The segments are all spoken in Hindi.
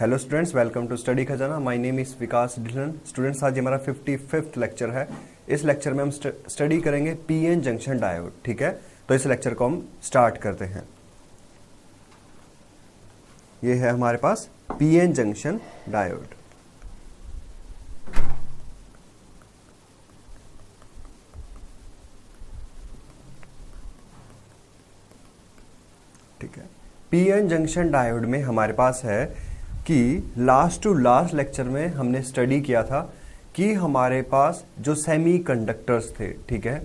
Hello students, welcome to study Khazana. My name is Vikas Dhillon. Students, आज हमारा 55th लेक्चर है। इस लेक्चर में हम स्टडी करेंगे पीएन जंक्शन डायोड। ठीक है, तो इस लेक्चर को हम स्टार्ट करते हैं। ये है हमारे पास पीएन जंक्शन डायोड। ठीक है, पीएन जंक्शन डायोड में हमारे पास है कि लास्ट टू लास्ट लेक्चर में हमने स्टडी किया था कि हमारे पास जो सेमीकंडक्टर्स थे, ठीक है,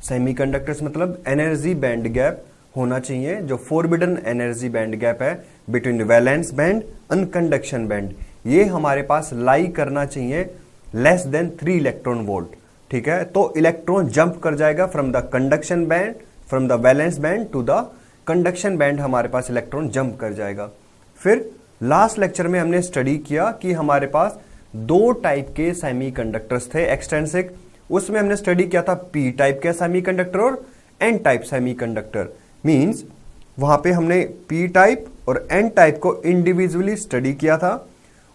सेमीकंडक्टर्स मतलब एनर्जी बैंड गैप होना चाहिए, जो फोरबिडन एनर्जी बैंड गैप है between valence band and conduction band, ये हमारे पास लाई करना चाहिए लेस देन 3 इलेक्ट्रॉन वोल्ट। ठीक है, तो इलेक्ट्रॉन जंप कर जाएगा from the conduction band, from the valence band to the conduction band, हमारे पास इलेक्ट्रॉन जंप कर जाएगा। फिर लास्ट लेक्चर में हमने स्टडी किया कि हमारे पास 2 टाइप के सेमीकंडक्टर्स थे एक्सट्रिंसिक। उसमें हमने स्टडी किया था पी टाइप के सेमीकंडक्टर और एन टाइप सेमीकंडक्टर। मींस वहां पे हमने पी टाइप और एन टाइप को इंडिविजुअली स्टडी किया था।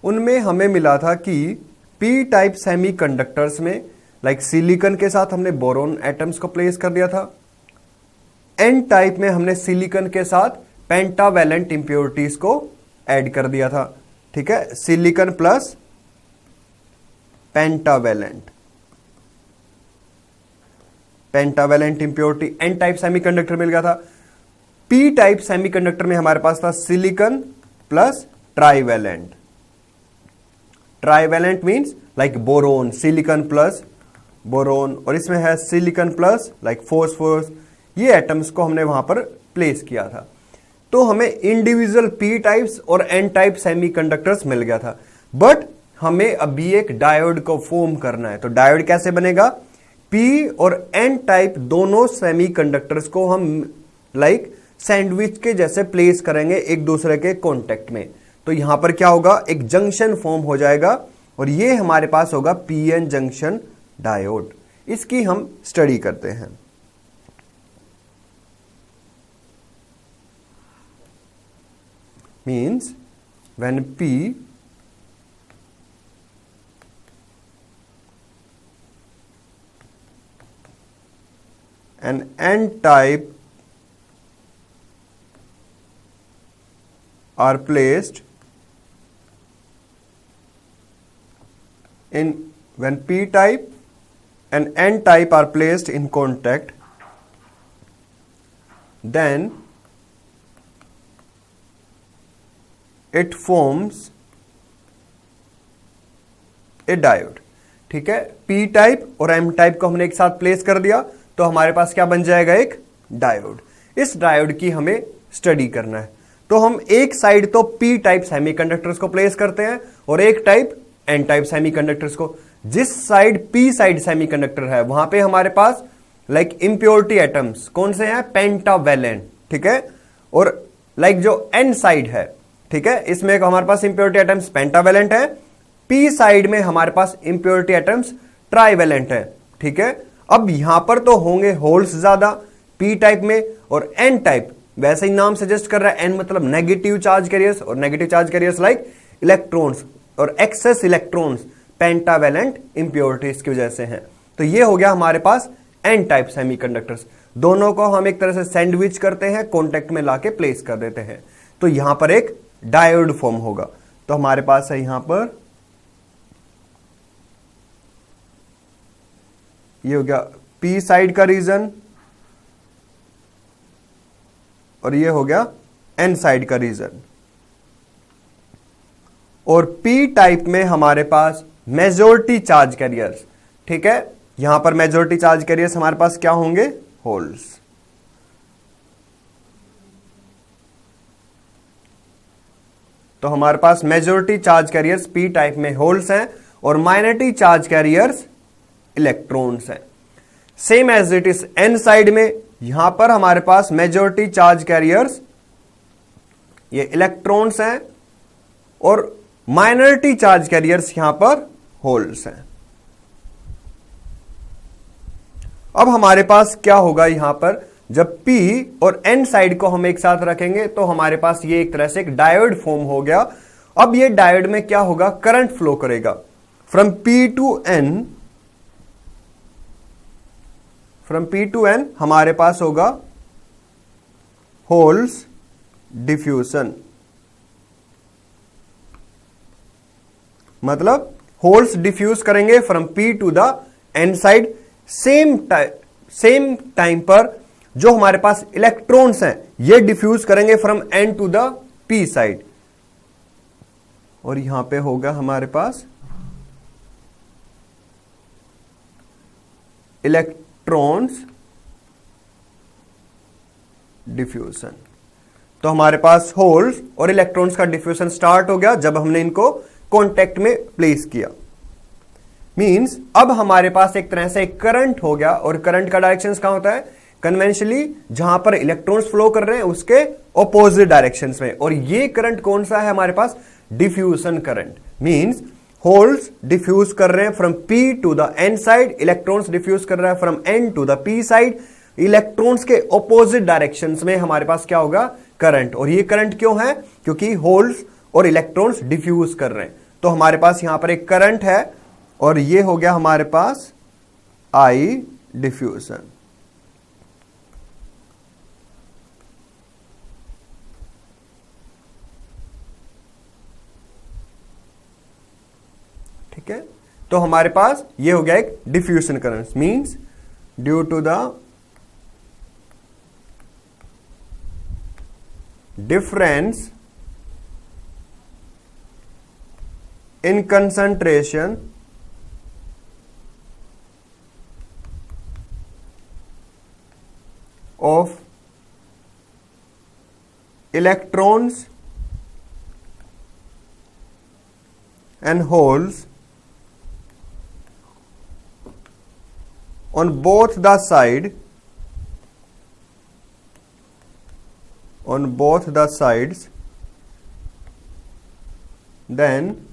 उनमें हमें मिला था कि पी टाइप सेमीकंडक्टर्स में लाइक सिलिकॉन के साथ हमने बोरोन एटम्स को प्लेस कर दिया था। एन टाइप में हमने सिलिकॉन के साथ पेंटावैलेंट इंप्योरिटीज को ऐड कर दिया था। ठीक है, silicon plus pentavalent impurity N type semiconductor मिल गया था। पी टाइप सेमीकंडक्टर में हमारे पास था silicon plus trivalent. Trivalent means like boron, silicon plus boron, और इसमें है सिलिकॉन प्लस लाइक फोस्फोरस। ये एटम्स को हमने वहां पर प्लेस किया था। तो हमें इंडिविजुअल पी टाइप्स और एन टाइप सेमीकंडक्टर्स मिल गया था, बट हमें अभी एक डायोड को फॉर्म करना है। तो डायोड कैसे बनेगा? पी और एन टाइप दोनों सेमीकंडक्टर्स को हम लाइक सैंडविच के जैसे प्लेस करेंगे एक दूसरे के कांटेक्ट में। तो यहां पर क्या होगा, एक जंक्शन फॉर्म हो जाएगा और ये हमारे पास होगा पीएन जंक्शन डायोड। इसकी हम स्टडी करते हैं। Means when P and N type are placed in, when P type and N type are placed in contact, then it forms a diode। ठीक है, P टाइप और M टाइप को हमने एक साथ प्लेस कर दिया तो हमारे पास क्या बन जाएगा, एक डायोड। इस डायोड की हमें स्टडी करना है। तो हम एक साइड तो P टाइप सेमीकंडक्टर्स को प्लेस करते हैं और एक टाइप N टाइप सेमीकंडक्टर्स को। जिस साइड P साइड सेमीकंडक्टर है वहां पे हमारे पास लाइक इंप्योरिटी एटम्स कौन से हैं, पेंटावैलेंट। ठीक है, और लाइक जो N साइड है, ठीक है, इसमें हमारे पास इंप्योरिटी एटम्स पेंटावैलेंट है। पी साइड में हमारे पास इंप्योरिटी एटम्स ट्राइवैलेंट है। ठीक है, अब यहां पर तो होंगे होल्स ज्यादा पी टाइप में, और एन टाइप वैसे ही नाम सजेस्ट कर रहा है, एन मतलब नेगेटिव चार्ज कैरियर्स, और negative charge carriers like electrons और एक्सेस इलेक्ट्रॉन्स पेंटावैलेंट इंप्योरिटीज की वजह से हैं। तो ये हो गया हमारे पास एन टाइप सेमीकंडक्टर्स। दोनों को हम एक तरह से सैंडविच करते हैं, कॉन्टेक्ट में लाके प्लेस कर देते हैं। तो यहां पर एक डायोड फॉर्म होगा। तो हमारे पास है यहां पर ये हो गया पी साइड का रीजन और ये हो गया एन साइड का रीजन। और पी टाइप में हमारे पास मेजॉरिटी चार्ज कैरियर्स। ठीक है, यहां पर मेजॉरिटी चार्ज कैरियर्स हमारे पास क्या होंगे, होल्स। तो हमारे पास majority charge carriers P type में होल्स हैं और माइनॉरिटी चार्ज कैरियर्स इलेक्ट्रॉन्स हैं। Same as it is N side में, यहां पर हमारे पास मेजॉरिटी चार्ज कैरियर्स ये इलेक्ट्रॉन्स हैं और माइनॉरिटी चार्ज कैरियर्स यहां पर होल्स हैं। अब हमारे पास क्या होगा, यहां पर जब P और N साइड को हम एक साथ रखेंगे तो हमारे पास ये एक तरह से एक डायोड फॉर्म हो गया अब ये डायोड में क्या होगा, करंट फ्लो करेगा from P to N। From P to N हमारे पास होगा होल्स डिफ्यूजन, मतलब होल्स डिफ्यूज करेंगे from P to the N side. Same time पर जो हमारे पास इलेक्ट्रॉन्स हैं ये डिफ्यूज करेंगे from N to the P side. और यहां पे होगा हमारे पास इलेक्ट्रॉन्स डिफ्यूजन। तो हमारे पास होल्स और इलेक्ट्रॉन्स का डिफ्यूजन स्टार्ट हो गया जब हमने इनको कांटेक्ट में प्लेस किया। मींस अब हमारे पास एक तरह से एक करंट हो गया, और करंट का डायरेक्शन कहां होता है, कन्वेंशनली जहां पर इलेक्ट्रॉन्स फ्लो कर रहे हैं उसके ऑपोजिट डायरेक्शंस में। और ये करंट कौन सा है हमारे पास, diffusion current. Means holes diffuse कर रहे हैं from P to the N side, electrons diffuse कर रहा है from N to the P side. Electrons के ऑपोजिट डायरेक्शंस में हमारे पास क्या होगा, करंट। और ये करंट क्यों है, क्योंकि होल्स और इलेक्ट्रॉन्स डिफ्यूज कर रहे हैं। तो हमारे पास यहां पर एक करंट है, और ये हो गया हमारे पास I डिफ्यूजन। ठीक है, तो हमारे पास ये हो गया एक diffusion current. Means due to the difference in concentration of electrons and holes on both the sides, then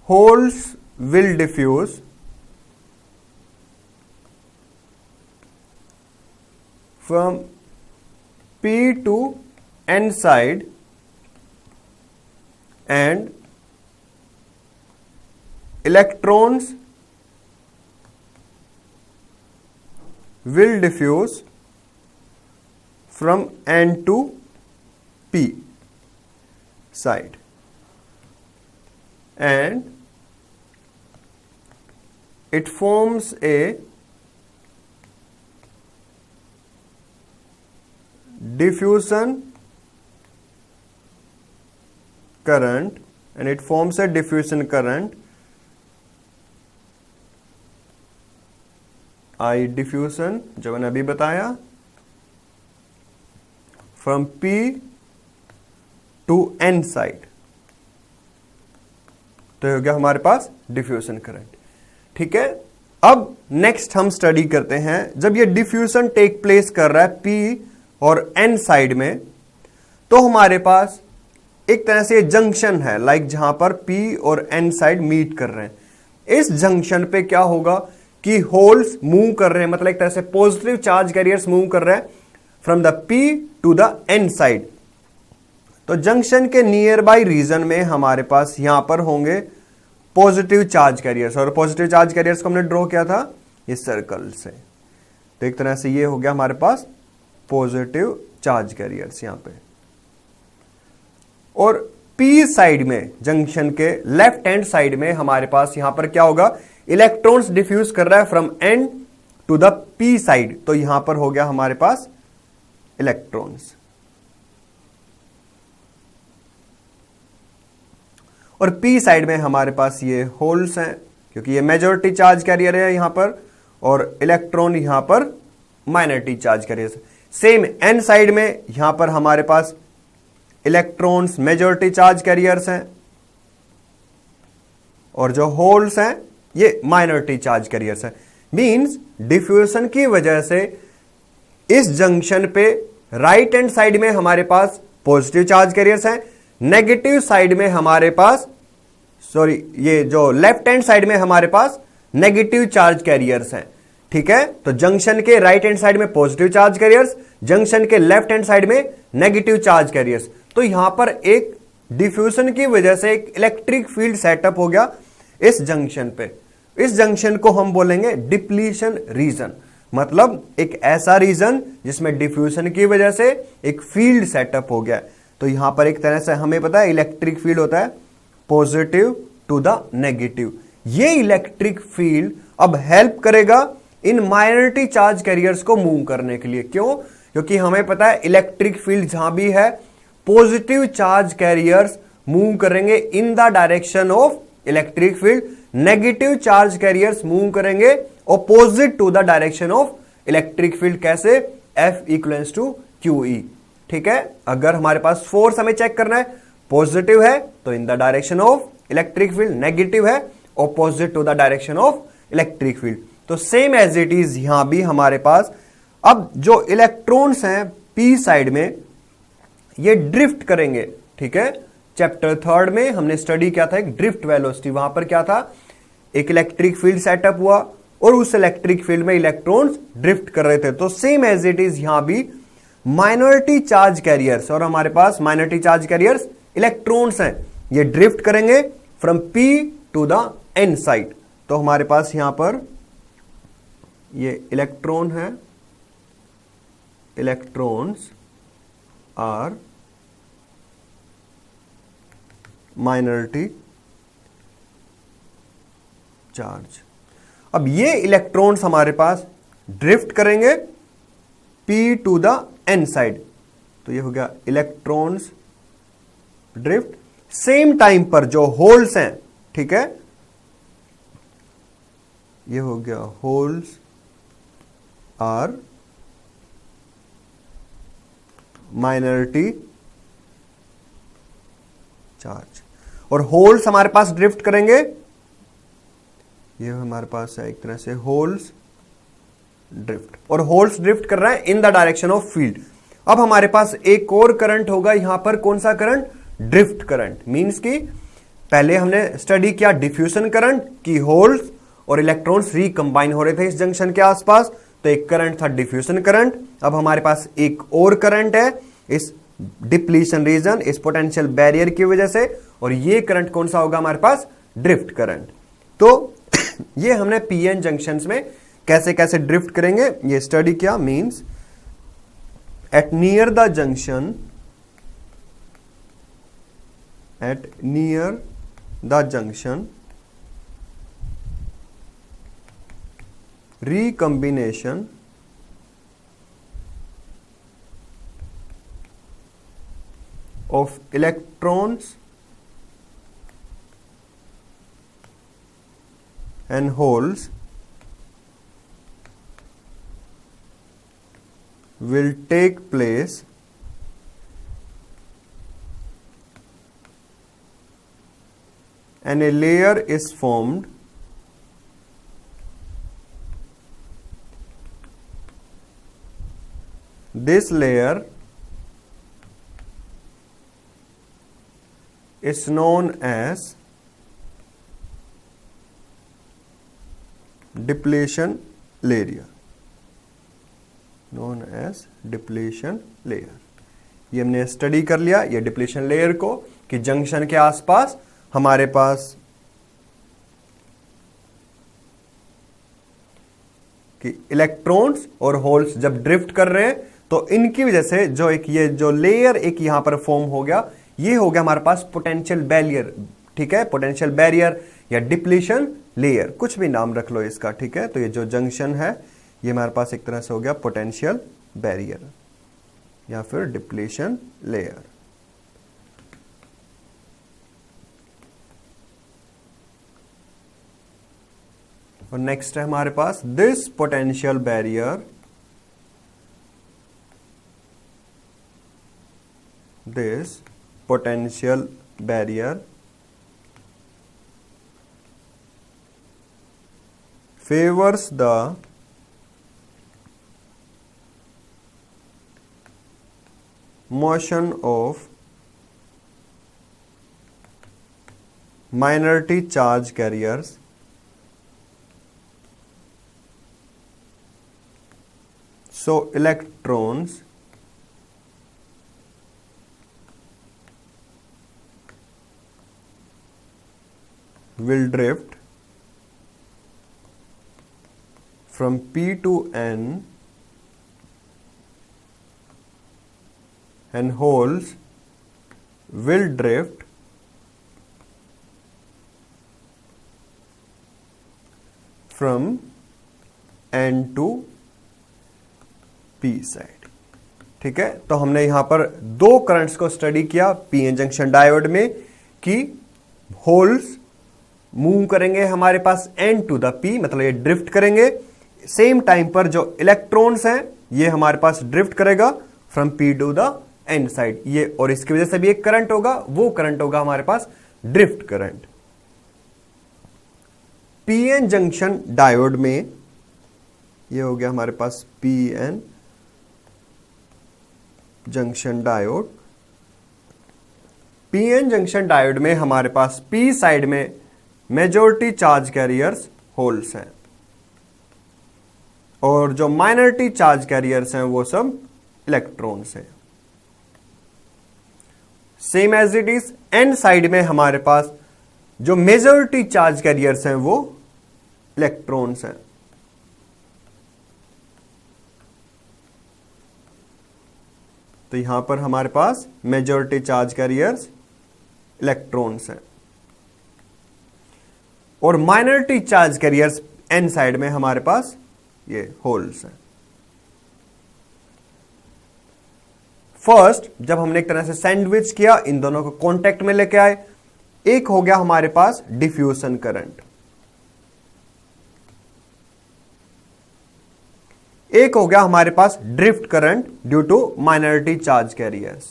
holes will diffuse from P to N side, and electrons will diffuse from N to P side, and it forms a diffusion current, I diffusion जो मैंने अभी बताया, from P to N side. तो हो गया हमारे पास डिफ्यूजन करंट। ठीक है, अब नेक्स्ट हम स्टडी करते हैं जब ये डिफ्यूजन टेक प्लेस कर रहा है P और N साइड में, तो हमारे पास एक तरह से जंक्शन है, लाइक जहां पर P और N साइड मीट कर रहे हैं। इस जंक्शन पे क्या होगा कि होल्स मूव कर रहे हैं, मतलब एक तरह से पॉजिटिव चार्ज कैरियर्स मूव कर रहे हैं from the P to the N side. तो जंक्शन के नियर बाई रीजन में हमारे पास यहां पर होंगे पॉजिटिव चार्ज कैरियर्स, और पॉजिटिव चार्ज कैरियर्स को हमने ड्रॉ किया था इस सर्कल से। तो एक तरह से ये हो गया हमारे पास पॉजिटिव चार्ज कैरियर्स यहां पे। और P साइड में, जंक्शन के लेफ्ट हैंड साइड में हमारे पास यहां पर क्या होगा, इलेक्ट्रॉन्स डिफ्यूज कर रहा है from N to the P side. तो यहां पर हो गया हमारे पास इलेक्ट्रॉन्स, और P साइड में हमारे पास ये होल्स हैं, क्योंकि ये मेजॉरिटी चार्ज कैरियर है यहां पर, और इलेक्ट्रॉन यहां पर minority charge carrier. Same N side में यहां पर हमारे पास इलेक्ट्रॉन्स मेजॉरिटी चार्ज कैरियर्स हैं, और जो होल्स हैं ये माइनॉरिटी चार्ज कैरियर्स हैं। मींस डिफ्यूजन की वजह से इस जंक्शन पे राइट हैंड साइड में हमारे पास पॉजिटिव चार्ज कैरियर्स हैं, नेगेटिव साइड में हमारे पास, सॉरी, ये जो लेफ्ट हैंड साइड में हमारे पास नेगेटिव चार्ज कैरियर्स हैं। ठीक है, तो जंक्शन के राइट हैंड साइड में पॉजिटिव चार्ज कैरियर्स, जंक्शन के लेफ्ट हैंड साइड में नेगेटिव चार्ज कैरियर्स। तो यहां पर एक डिफ्यूजन की वजह से एक इलेक्ट्रिक फील्ड सेटअप हो गया इस जंक्शन पे। इस जंक्शन को हम बोलेंगे डिप्लीशन रीजन, मतलब एक ऐसा रीजन जिसमें डिफ्यूजन की वजह से एक फील्ड सेटअप हो गया। तो यहां पर एक तरह से हमें पता है इलेक्ट्रिक फील्ड होता है पॉजिटिव टू द नेगेटिव। ये इलेक्ट्रिक फील्ड अब हेल्प करेगा इन माइनॉरिटी चार्ज कैरियर्स को मूव करने के लिए। क्यों? क्योंकि हमें पता है इलेक्ट्रिक फील्ड जहां भी है पॉजिटिव चार्ज कैरियर्स मूव करेंगे in the direction of electric field, negative charge carriers move करेंगे opposite to the direction of electric field. कैसे? F equals to QE। ठीक है, अगर हमारे पास फोर्स हमें चेक करना है, पॉजिटिव है तो in the direction of electric field, negative है opposite to the direction of electric field. तो सेम एज इट इज यहां भी हमारे पास अब जो इलेक्ट्रॉन्स हैं P साइड में ये ड्रिफ्ट करेंगे। ठीक है, चैप्टर 3 में हमने स्टडी किया था एक ड्रिफ्ट वेलोसिटी। वहां पर क्या था, एक इलेक्ट्रिक फील्ड सेटअप हुआ और उस इलेक्ट्रिक फील्ड में इलेक्ट्रॉन्स ड्रिफ्ट कर रहे थे। तो सेम एज इट इज यहां भी माइनॉरिटी चार्ज कैरियर्स, और हमारे पास माइनॉरिटी चार्ज कैरियर्स इलेक्ट्रॉन्स हैं, ये ड्रिफ्ट करेंगे from P to the N side. तो हमारे पास यहां पर ये इलेक्ट्रॉन है, इलेक्ट्रॉन्स आर माइनॉरिटी चार्ज। अब ये इलेक्ट्रॉन्स हमारे पास ड्रिफ्ट करेंगे P to the N side. तो ये हो गया इलेक्ट्रॉन्स ड्रिफ्ट। सेम टाइम पर जो होल्स हैं, ठीक है, ये हो गया होल्स आर माइनॉरिटी चार्ज, और होल्स हमारे पास ड्रिफ्ट करेंगे, ये हमारे पास है एक तरह से होल्स ड्रिफ्ट, और होल्स ड्रिफ्ट कर रहा है इन द डायरेक्शन ऑफ फील्ड। अब हमारे पास एक और करंट होगा यहां पर, कौन सा करंट? Drift current. मींस कि पहले हमने स्टडी किया डिफ्यूजन करंट की होल्स और इलेक्ट्रॉन्स रिकंबाइन हो रहे थे इस जंक्शन के आसपास, तो एक करंट था डिफ्यूजन करंट। अब हमारे पास एक और करंट है इस डिप्लीशन रीजन, इस पोटेंशियल बैरियर की वजह से, और ये करंट कौन सा होगा हमारे पास? Drift current. तो ये हमने पीएन जंक्शंस में कैसे कैसे ड्रिफ्ट करेंगे ये स्टडी किया। Means at near the junction, at near the junction recombination of electrons and holes will take place and a layer is formed this layer is known as depletion layer, known as depletion layer। ये हमने स्टडी कर लिया ये डिप्लीशन लेयर को, कि जंक्शन के आसपास हमारे पास कि इलेक्ट्रॉन्स और होल्स जब ड्रिफ्ट कर रहे हैं तो इनकी वजह से जो एक ये जो लेयर एक यहां पर फॉर्म हो गया, ये हो गया हमारे पास पोटेंशियल बैरियर। ठीक है, पोटेंशियल बैरियर या डिप्लीशन लेयर, कुछ भी नाम रख लो इसका। ठीक है, तो ये जो जंक्शन है ये हमारे पास एक तरह से हो गया पोटेंशियल बैरियर या फिर डिप्लीशन लेयर। और नेक्स्ट है हमारे पास this potential barrier, this potential barrier favors the motion of minority charge carriers so electrons will drift from P to N and holes will drift from N to P side. ठीक है, तो हमने यहां पर दो करंट्स को स्टडी किया पीएन जंक्शन डायोड में कि होल्स मूव करेंगे हमारे पास N टू द P, मतलब ये ड्रिफ्ट करेंगे। सेम टाइम पर जो इलेक्ट्रॉन्स हैं ये हमारे पास ड्रिफ्ट करेगा from P to the N side, ये और इसकी वजह से भी एक करंट होगा, वो करंट होगा हमारे पास drift current. PN junction diode में ये हो गया हमारे पास PN junction diode. PN junction diode में हमारे पास पी साइड में मेजॉरिटी चार्ज कैरियर्स होल्स हैं और जो माइनॉरिटी चार्ज कैरियर्स हैं वो सब इलेक्ट्रॉन्स हैं। Same as it is N side में हमारे पास जो मेजॉरिटी चार्ज कैरियर्स हैं वो इलेक्ट्रॉन्स हैं। तो यहां पर हमारे पास मेजॉरिटी चार्ज कैरियर्स इलेक्ट्रॉन्स हैं और minority charge carriers N side में हमारे पास ये होल्स हैं। फर्स्ट जब हमने एक तरह से सैंडविच किया, इन दोनों को कांटेक्ट में लेके आए, एक हो गया हमारे पास डिफ्यूजन करंट, एक हो गया हमारे पास drift current due to minority charge carriers.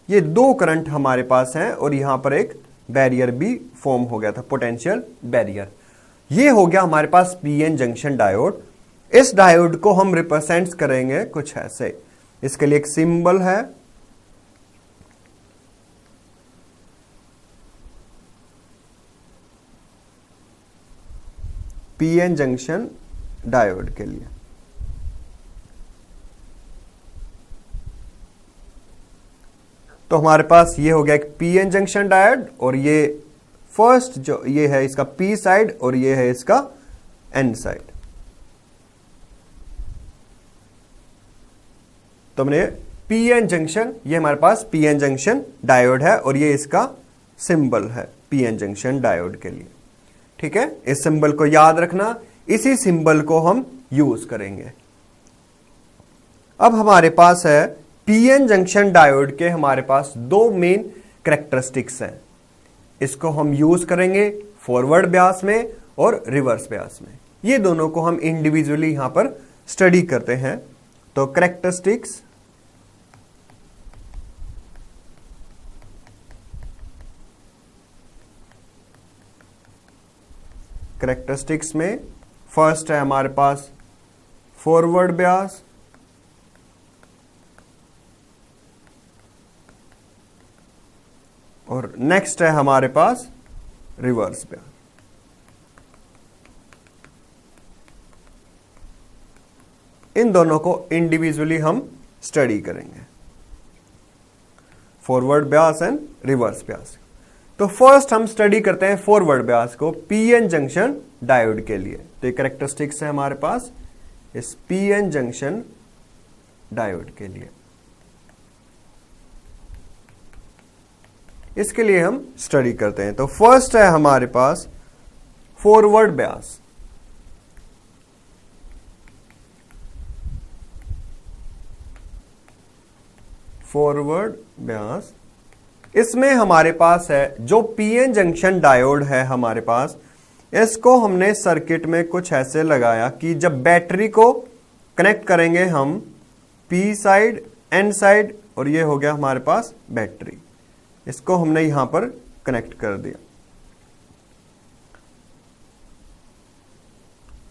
ये दो करंट हमारे पास हैं और यहां पर एक बैरियर भी फॉर्म हो गया था, पोटेंशियल बैरियर। ये हो गया हमारे पास पीएन जंक्शन डायोड। इस डायोड को हम रिप्रेजेंट करेंगे कुछ ऐसे, इसके लिए एक सिंबल है पीएन जंक्शन डायोड के लिए। तो हमारे पास ये हो गया एक पीएन जंक्शन डायोड और ये फर्स्ट जो ये है इसका पी साइड और ये है इसका एन साइड। तो हमने पीएन जंक्शन, ये हमारे पास पीएन जंक्शन डायोड है और ये इसका सिंबल है पीएन जंक्शन डायोड के लिए। ठीक है, इस सिंबल को याद रखना, इसी सिंबल को हम यूज करेंगे। अब हमारे पास है पीएन जंक्शन डायोड के हमारे पास दो मेन कैरेक्टरिस्टिक्स हैं। इसको हम यूज करेंगे फॉरवर्ड ब्यास में और रिवर्स ब्यास में। ये दोनों को हम इंडिविजुअली यहां पर स्टडी करते हैं। तो कैरेक्टरिस्टिक्स, कैरेक्टरिस्टिक्स में फर्स्ट है हमारे पास फॉरवर्ड ब्यास, और नेक्स्ट है हमारे पास रिवर्स ब्यास। इन दोनों को इंडिविजुअली हम स्टडी करेंगे, forward Beas and reverse Beas. तो फर्स्ट हम स्टडी करते हैं फॉरवर्ड ब्यास को पीएन जंक्शन डायोड के लिए। तो ये कैरेक्टरिस्टिक्स है हमारे पास इस पीएन जंक्शन डायोड के लिए। इसके लिए हम स्टडी करते हैं। तो फर्स्ट है हमारे पास फॉरवर्ड ब्यास। फॉरवर्ड ब्यास, इसमें हमारे पास है जो पीएन जंक्शन डायोड है हमारे पास, इसको हमने सर्किट में कुछ ऐसे लगाया कि जब बैटरी को कनेक्ट करेंगे हम पी साइड एन साइड, और ये हो गया हमारे पास बैटरी, इसको हमने यहां पर कनेक्ट कर दिया।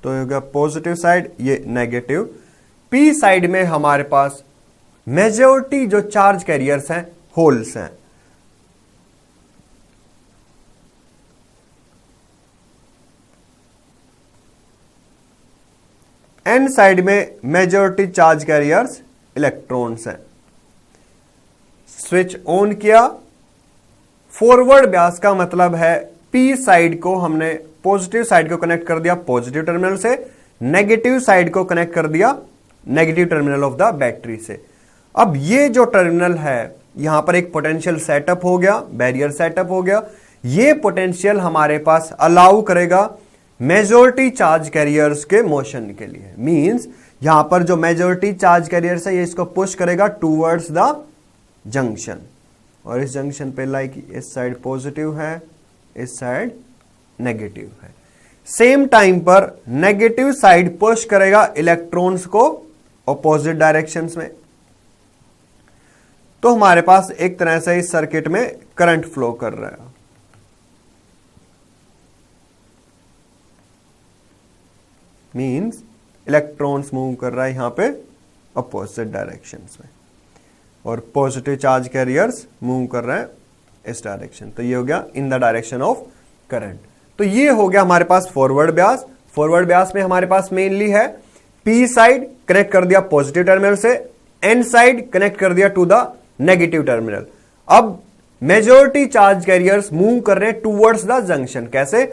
तो ये हो गया पॉजिटिव साइड, ये नेगेटिव। पी साइड में हमारे पास मेजॉरिटी जो चार्ज कैरियर्स हैं होल्स हैं। एन साइड में मेजॉरिटी चार्ज कैरियर्स इलेक्ट्रॉन्स हैं। स्विच ऑन किया, फॉरवर्ड ब्यास का मतलब है पी साइड को हमने पॉजिटिव साइड को कनेक्ट कर दिया पॉजिटिव टर्मिनल से, नेगेटिव साइड को कनेक्ट कर दिया negative terminal of the battery से। अब ये जो टर्मिनल है यहां पर एक पोटेंशियल सेटअप हो गया, बैरियर सेटअप हो गया। ये पोटेंशियल हमारे पास अलाउ करेगा मेजॉरिटी चार्ज कैरियर्स के मोशन के लिए। मींस यहां पर जो मेजॉरिटी चार्ज कैरियर्स है ये इसको पुश करेगा टूवर्ड्स द जंक्शन, और इस जंक्शन पे लाइक इस साइड पॉजिटिव है, इस साइड नेगेटिव है। सेम टाइम पर नेगेटिव साइड पुश करेगा इलेक्ट्रॉन्स को ऑपोजिट डायरेक्शंस में। तो हमारे पास एक तरह से इस सर्किट में करंट फ्लो कर रहा है। मींस इलेक्ट्रॉन्स मूव कर रहा है यहां पे अपोजिट डायरेक्शंस में, और पॉजिटिव चार्ज कैरियर्स मूव कर रहे हैं इस डायरेक्शन। तो ये हो गया in the direction of current. तो ये हो गया हमारे पास फॉरवर्ड ब्यास। फॉरवर्ड ब्यास में हमारे पास मेनली है पी साइड कनेक्ट कर दिया पॉजिटिव टर्मिनल से, एन साइड कनेक्ट कर दिया टू द नेगेटिव टर्मिनल। अब मेजॉरिटी चार्ज कैरियर्स मूव कर रहे हैं टूवर्ड्स द जंक्शन। कैसे?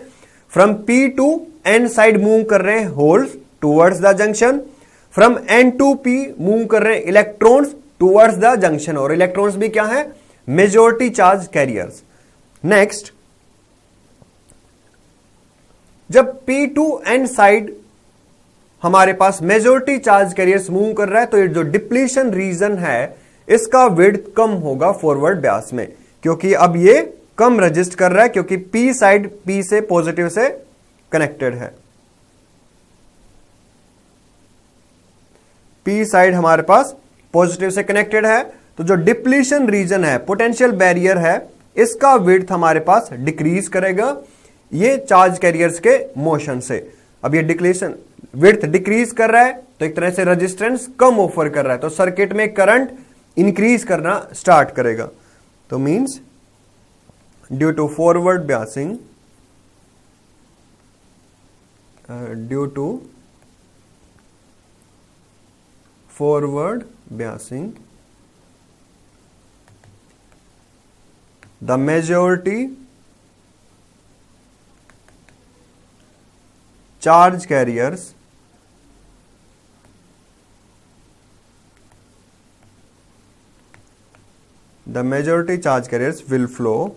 From P to N side move कर रहे हैं holes towards the junction, from N to P move कर रहे हैं इलेक्ट्रॉन्स टूवर्ड्स द जंक्शन, और इलेक्ट्रॉन्स भी क्या है? Majority charge carriers. नेक्स्ट, जब पी टू एन साइड हमारे पास मेजॉरिटी चार्ज कैरियर्स मूव कर रहा है तो ये जो डिप्लीशन रीजन है इसका विड्थ कम होगा फॉरवर्ड ब्यास में, क्योंकि अब ये कम रजिस्ट कर रहा है, क्योंकि पी साइड पी से पॉजिटिव से कनेक्टेड है। पी साइड हमारे पास पॉजिटिव से कनेक्टेड है, तो जो डिप्लीशन रीजन है, पोटेंशियल बैरियर है, इसका विड्थ हमारे पास डिक्रीज करेगा ये चार्ज कैरियर्स के मोशन से। अब ये डिक्लेशन विड्थ डिक्रीज कर रहा है तो एक तरह से रेजिस्टेंस कम ऑफर कर रहा है, तो सर्किट में करंट इंक्रीज करना स्टार्ट करेगा। तो means due to forward biasing, due to forward biasing the majority charge carriers will flow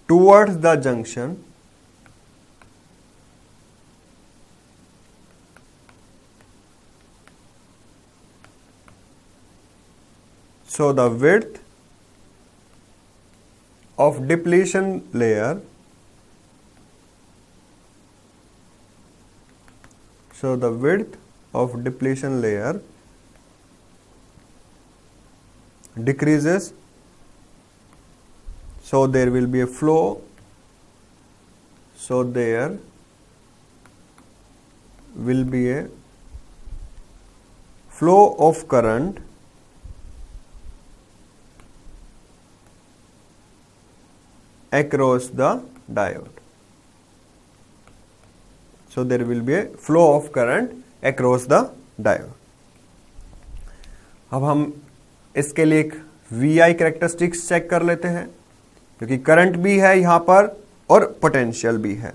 towards the junction so the width of depletion layer decreases, so there will be a flow, so there will be a flow of current across the diode. So there will be a flow of current across the diode. अब हम इसके लिए एक VI कैरेक्टरिस्टिक्स चेक कर लेते हैं, क्योंकि करंट भी है यहां पर और पोटेंशियल भी है।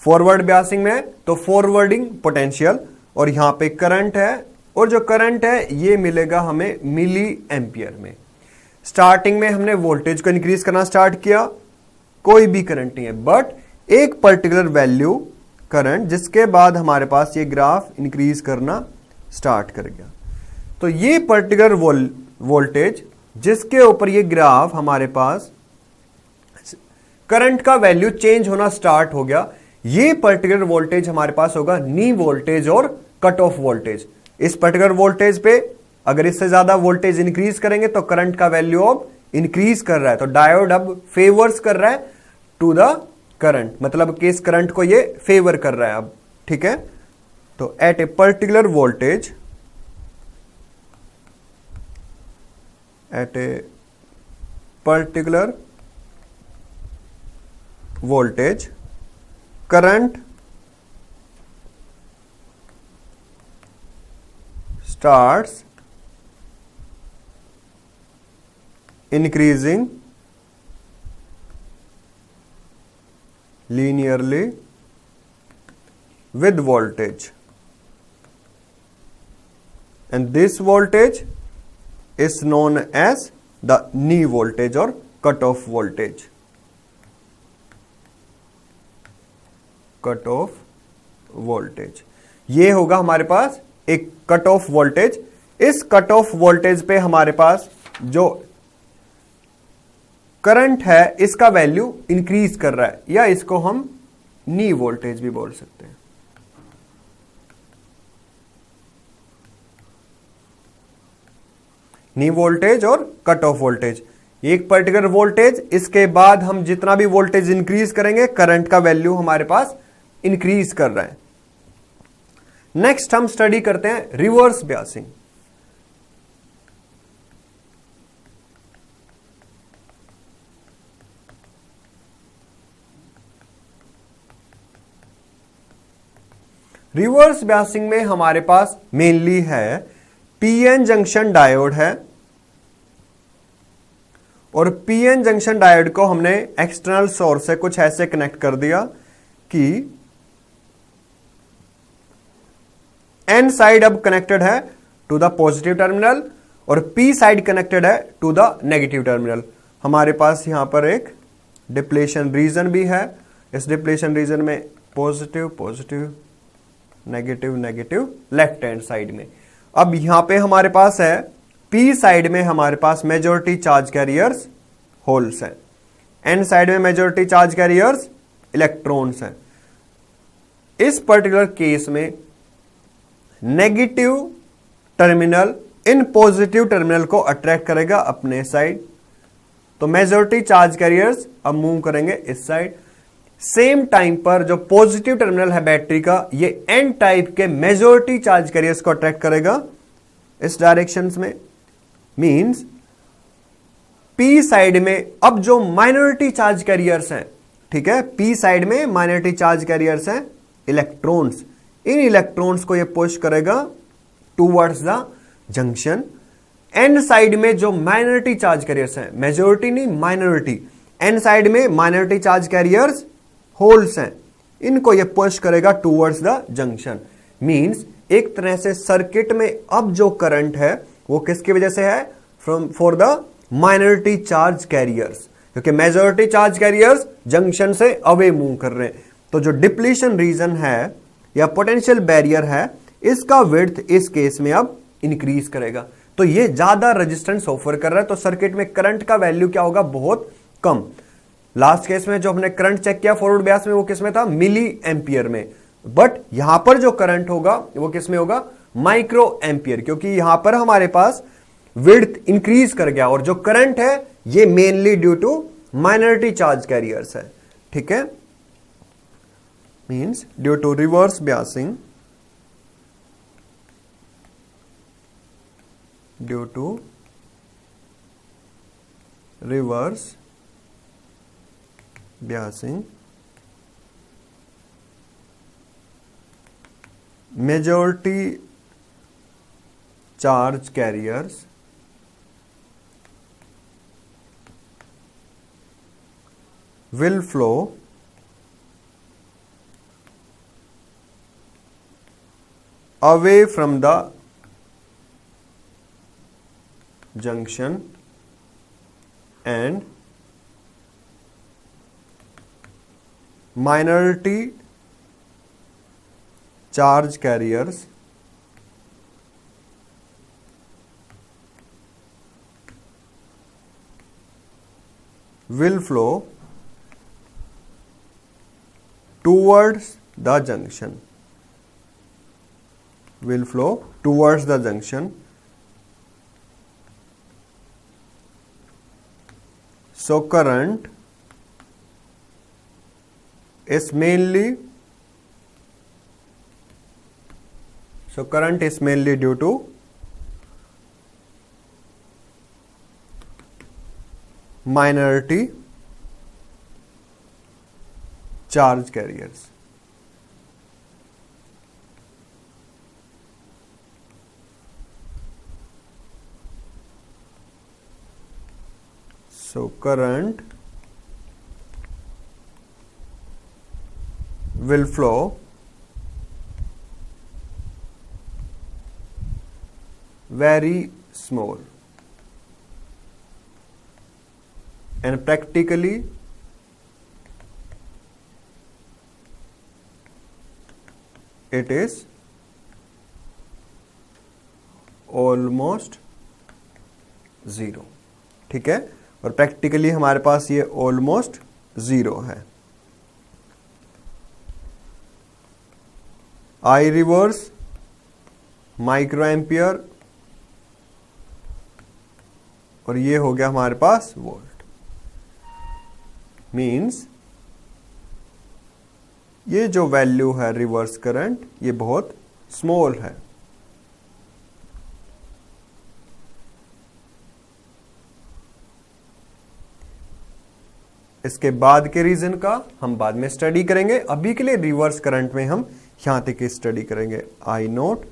फॉरवर्ड ब्यासिंग में तो फॉरवर्डिंग पोटेंशियल, और यहां पे करंट है, और जो करंट है ये मिलेगा हमें मिली एम्पियर में। स्टार्टिंग में हमने वोल्टेज को इंक्रीज करना स्टार्ट किया, कोई भी करंट नहीं है, बट एक पर्टिकुलर वैल्यू करंट, जिसके बाद हमारे पास ये ग्राफ इंक्रीज करना स्टार्ट कर गया। तो ये पर्टिकुलर वोल्टेज जिसके ऊपर ये ग्राफ हमारे पास करंट का वैल्यू चेंज होना स्टार्ट हो गया, ये पर्टिकुलर वोल्टेज हमारे पास होगा नी वोल्टेज और कट ऑफ वोल्टेज। इस पर्टिकुलर वोल्टेज पे अगर इससे ज्यादा वोल्टेज इंक्रीज करेंगे तो करंट का वैल्यू अब इंक्रीज कर रहा है, तो डायोड अब फेवर्स कर रहा है टू द करंट, मतलब कि इस करंट को ये फेवर कर रहा है अब। ठीक है, तो at a particular voltage, current starts increasing linearly with voltage, and this voltage is known as the knee voltage or cutoff voltage. cutoff voltage, ये होगा हमारे पास एक कट ऑफ वोल्टेज। इस कट ऑफ वोल्टेज पे हमारे पास जो करंट है इसका वैल्यू इंक्रीज कर रहा है, या इसको हम नी वोल्टेज भी बोल सकते हैं। नी वोल्टेज और कट ऑफ वोल्टेज, एक पर्टिकुलर वोल्टेज, इसके बाद हम जितना भी वोल्टेज इंक्रीज करेंगे करंट का वैल्यू हमारे पास इंक्रीज कर रहा है। नेक्स्ट हम स्टडी करते हैं रिवर्स बायसिंग। रिवर्स बायसिंग में हमारे पास मेनली है पीएन जंक्शन डायोड है, और पीएन जंक्शन डायोड को हमने एक्सटर्नल सोर्स से कुछ ऐसे कनेक्ट कर दिया कि एन साइड अब कनेक्टेड है टू द पॉजिटिव टर्मिनल और पी साइड कनेक्टेड है टू द नेगेटिव टर्मिनल। हमारे पास यहां पर एक डिप्लेशन रीजन भी है, इस डिप्लेशन रीजन में positive positive negative negative left hand side में। अब यहां पे हमारे पास है पी साइड में हमारे पास मेजॉरिटी चार्ज कैरियर्स होल्स हैं, एन साइड में मेजॉरिटी चार्ज कैरियर्स इलेक्ट्रॉन्स हैं। इस पर्टिकुलर केस में negative terminal in positive terminal को अट्रैक्ट करेगा अपने साइड, तो मेजॉरिटी चार्ज कैरियर्स अब मूव करेंगे इस साइड। सेम टाइम पर जो पॉजिटिव टर्मिनल है बैटरी का, ये एन टाइप के मेजॉरिटी चार्ज कैरियर्स को अट्रैक्ट करेगा इस डायरेक्शंस में। मींस पी साइड में अब जो माइनॉरिटी चार्ज कैरियर्स हैं, ठीक है, पी साइड में माइनॉरिटी चार्ज कैरियर्स हैं इलेक्ट्रॉन्स, इन इलेक्ट्रॉन्स को ये पुश करेगा towards the junction. N side में जो माइनॉरिटी चार्ज कैरियर्स हैं, मेजॉरिटी नहीं माइनॉरिटी, एन साइड में माइनॉरिटी चार्ज कैरियर्स होल्स हैं, इनको ये पुश करेगा टूवर्ड्स द जंक्शन। मींस एक तरह से सर्किट में अब जो करंट है वो किसकी वजह से है, for the minority charge carriers, क्योंकि मेजॉरिटी चार्ज कैरियर्स जंक्शन से अवे मूव कर रहे हैं। तो जो डिप्लीशन रीजन है या पोटेंशियल बैरियर है, इसका विड्थ इस केस में अब इंक्रीज करेगा, तो ये ज्यादा रेजिस्टेंस ऑफर कर रहा है, तो सर्किट में करंट का वैल्यू क्या होगा, बहुत कम। लास्ट केस में जो हमने करंट चेक किया फॉरवर्ड बायस में, वो किस में था, मिली एम्पियर में, बट यहां पर जो करंट होगा वो किस में होगा, माइक्रो एम्पियर, क्योंकि यहां पर हमारे पास विड्थ इंक्रीज कर गया और जो करंट है ये mainly due to minority charge carriers है। ठीक है, means due to reverse biasing, due to reverse biasing majority charge carriers will flow away from the junction and minority charge carriers will flow towards the junction, will flow towards the junction. So current is mainly due to minority charge carriers. So current will flow very small and practically it is almost zero। ठीक है, और प्रैक्टिकली हमारे पास ये ऑलमोस्ट जीरो है। आई रिवर्स माइक्रो एम्पियर और ये हो गया हमारे पास वोल्ट। मींस ये जो वैल्यू है रिवर्स करंट ये बहुत स्मॉल है। इसके बाद के रीजन का हम बाद में स्टडी करेंगे। अभी के लिए रिवर्स करंट में हम यहां तक स्टडी करेंगे। आई नोट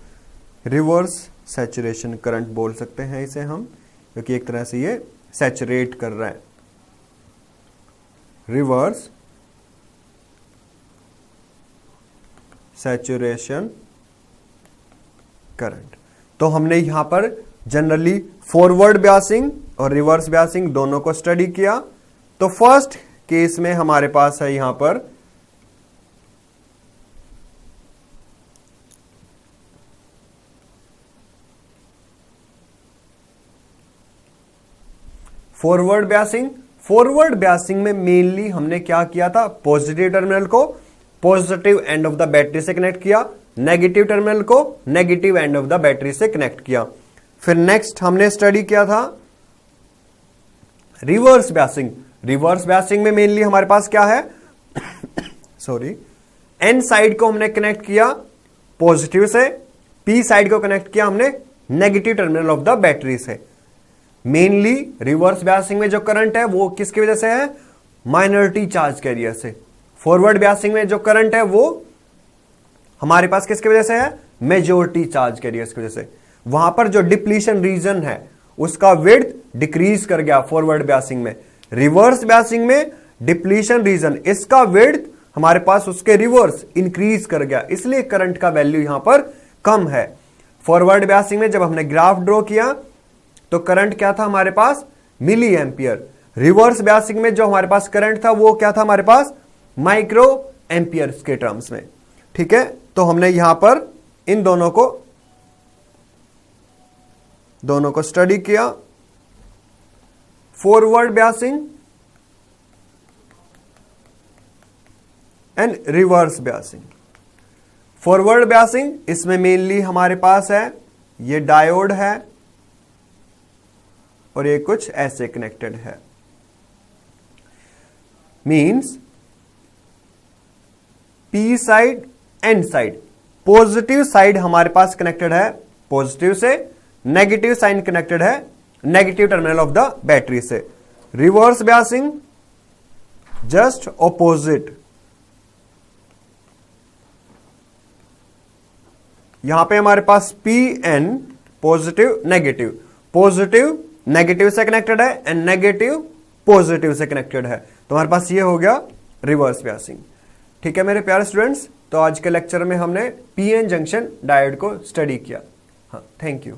रिवर्स सैचुरेशन करंट बोल सकते हैं इसे हम, क्योंकि एक तरह से ये सैचुरेट कर रहा है। Reverse saturation current. तो हमने यहां पर जनरली फॉरवर्ड बायसिंग और रिवर्स बायसिंग दोनों को स्टडी किया। तो फर्स्ट केस में हमारे पास है यहां पर फॉरवर्ड बायसिंग। फॉरवर्ड बायसिंग में मेनली हमने क्या किया था, पॉजिटिव टर्मिनल को positive end of the battery से कनेक्ट किया, नेगेटिव टर्मिनल को negative end of the battery से कनेक्ट किया। फिर नेक्स्ट हमने स्टडी किया था रिवर्स बायसिंग। रिवर्स बायसिंग में मेनली हमारे पास क्या है सॉरी, एन साइड को हमने कनेक्ट किया पॉजिटिव से, पी साइड को कनेक्ट किया हमने negative terminal of the battery से। मेनली रिवर्स बायसिंग में जो करंट है वो किसकी वजह से है, माइनॉरिटी चार्ज कैरियर से। फॉरवर्ड बायसिंग में जो करंट है वो हमारे पास किसकी वजह से है, मेजॉरिटी चार्ज कैरियर्स की वजह से। वहां पर जो डिप्लीशन रीजन है उसका विड्थ डिक्रीज कर गया फॉरवर्ड बायसिंग में। रिवर्स बायसिंग में डिप्लीशन रीजन इसका विड्थ हमारे पास उसके रिवर्स इंक्रीज कर गया, इसलिए करंट का वैल्यू यहां पर कम है। फॉरवर्ड बायसिंग में जब हमने ग्राफ ड्रॉ किया तो करंट क्या था हमारे पास, मिली एम्पियर। रिवर्स बायसिंग में जो हमारे पास करंट था वो क्या था हमारे पास, माइक्रो एम्पियर्स के टर्म्स में। ठीक है, तो हमने यहां पर इन दोनों को स्टडी किया, forward biasing and reverse biasing. Forward biasing इसमें मेनली हमारे पास है ये डायोड है और ये कुछ ऐसे कनेक्टेड है। Means P side N side, positive side हमारे पास कनेक्टेड है पॉजिटिव से, नेगेटिव साइड कनेक्टेड है negative terminal of the battery से। रिवर्स बायसिंग जस्ट ऑपोजिट, यहां पे हमारे पास P N positive negative, positive negative से कनेक्टेड है एंड नेगेटिव पॉजिटिव से कनेक्टेड है। तो हमारे पास ये हो गया रिवर्स बायसिंग। ठीक है मेरे प्यारे स्टूडेंट्स, तो आज के लेक्चर में हमने पीएन जंक्शन डायोड को स्टडी किया। हाँ, थैंक यू।